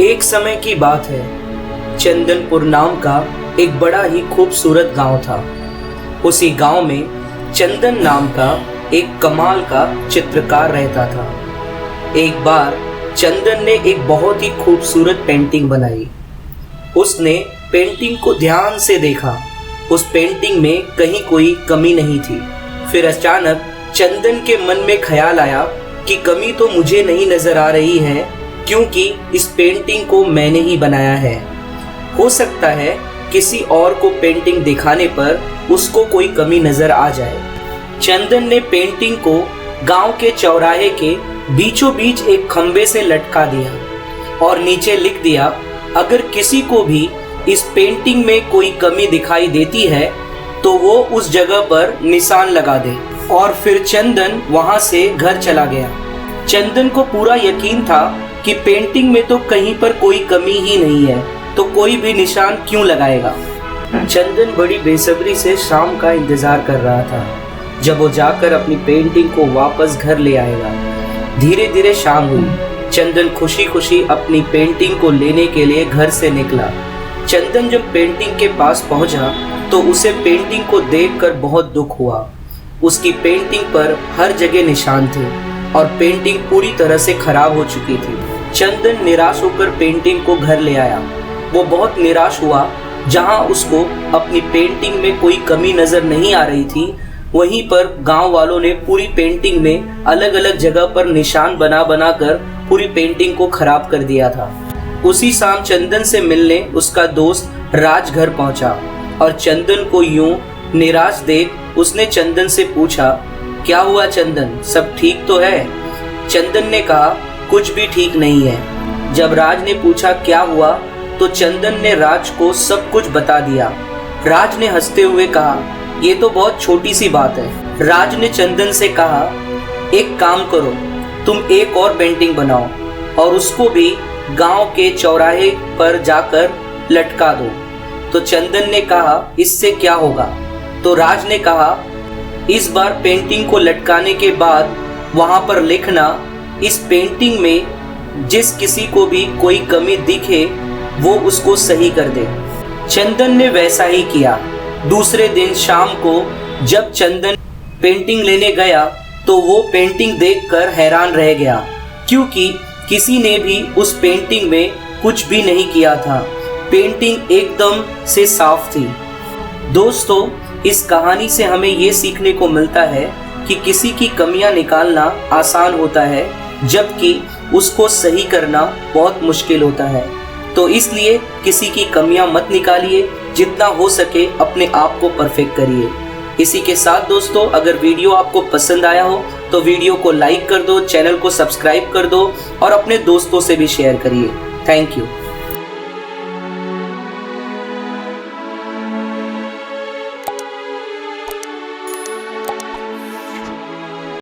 एक समय की बात है, चंदनपुर नाम का एक बड़ा ही खूबसूरत गांव था। उसी गांव में चंदन नाम का एक कमाल का चित्रकार रहता था। एक बार चंदन ने एक बहुत ही खूबसूरत पेंटिंग बनाई। उसने पेंटिंग को ध्यान से देखा। उस पेंटिंग में कहीं कोई कमी नहीं थी। फिर अचानक चंदन के मन में ख्याल आया कि कमी तो मुझे नहीं नजर आ रही है, क्योंकि इस पेंटिंग को मैंने ही बनाया है। हो सकता है किसी और को पेंटिंग दिखाने पर उसको कोई कमी नजर आ जाए। चंदन ने पेंटिंग को गांव के चौराहे के बीचों बीच एक खंबे से लटका दिया और नीचे लिख दिया, अगर किसी को भी इस पेंटिंग में कोई कमी दिखाई देती है तो वो उस जगह पर निशान लगा दे। और फिर चंदन वहां से घर चला गया। चंदन को पूरा यकीन था कि पेंटिंग में तो कहीं पर कोई कमी ही नहीं है, तो कोई भी निशान क्यों लगाएगा। चंदन बड़ी बेसब्री से शाम का इंतजार कर रहा था, जब वो जाकर अपनी पेंटिंग को वापस घर ले आएगा। धीरे धीरे शाम हुई। चंदन खुशी खुशी अपनी पेंटिंग को लेने के लिए घर से निकला। चंदन जब पेंटिंग के पास पहुंचा तो उसे पेंटिंग को देखकर बहुत दुख हुआ। उसकी पेंटिंग पर हर जगह निशान थे और पेंटिंग पूरी तरह से खराब हो चुकी थी। चंदन निराश होकर पेंटिंग को घर ले आया। वो बहुत निराश हुआ। जहां उसको अपनी पेंटिंग में कोई कमी नजर नहीं आ रही थी, वहीं पर गांव वालों ने पूरी पेंटिंग में अलग अलग जगह पर निशान बना बना कर पूरी पेंटिंग को खराब कर दिया था। उसी शाम चंदन से मिलने उसका दोस्त राज घर पहुंचा और चंदन को यूं निराश देख उसने चंदन से पूछा, क्या हुआ चंदन, सब ठीक तो है? चंदन ने कहा, कुछ भी ठीक नहीं है। जब राज ने पूछा क्या हुआ तो चंदन ने राज को सब कुछ बता दिया। राज ने हंसते हुए कहा, ये तो बहुत छोटी सी बात है। राज ने चंदन से कहा, एक काम करो, तुम एक और पेंटिंग बनाओ और उसको भी गांव के चौराहे पर जाकर लटका दो। तो चंदन ने कहा, इससे क्या होगा? तो राज ने कहा, इस बार पेंटिंग को लटकाने के बाद वहां पर लिखना, इस पेंटिंग में जिस किसी को भी कोई कमी दिखे वो उसको सही कर दे। चंदन ने वैसा ही किया। दूसरे दिन शाम को जब चंदन पेंटिंग लेने गया तो वो पेंटिंग देखकर हैरान रह गया, क्योंकि किसी ने भी उस पेंटिंग में कुछ भी नहीं किया था। पेंटिंग एकदम से साफ थी। दोस्तों, इस कहानी से हमें ये सीखने को मिलता है कि किसी की कमियां निकालना आसान होता है, जबकि उसको सही करना बहुत मुश्किल होता है। तो इसलिए किसी की कमियां मत निकालिए, जितना हो सके अपने आप को परफेक्ट करिए। इसी के साथ दोस्तों, अगर वीडियो आपको पसंद आया हो तो वीडियो को लाइक कर दो, चैनल को सब्सक्राइब कर दो और अपने दोस्तों से भी शेयर करिए। Thank you.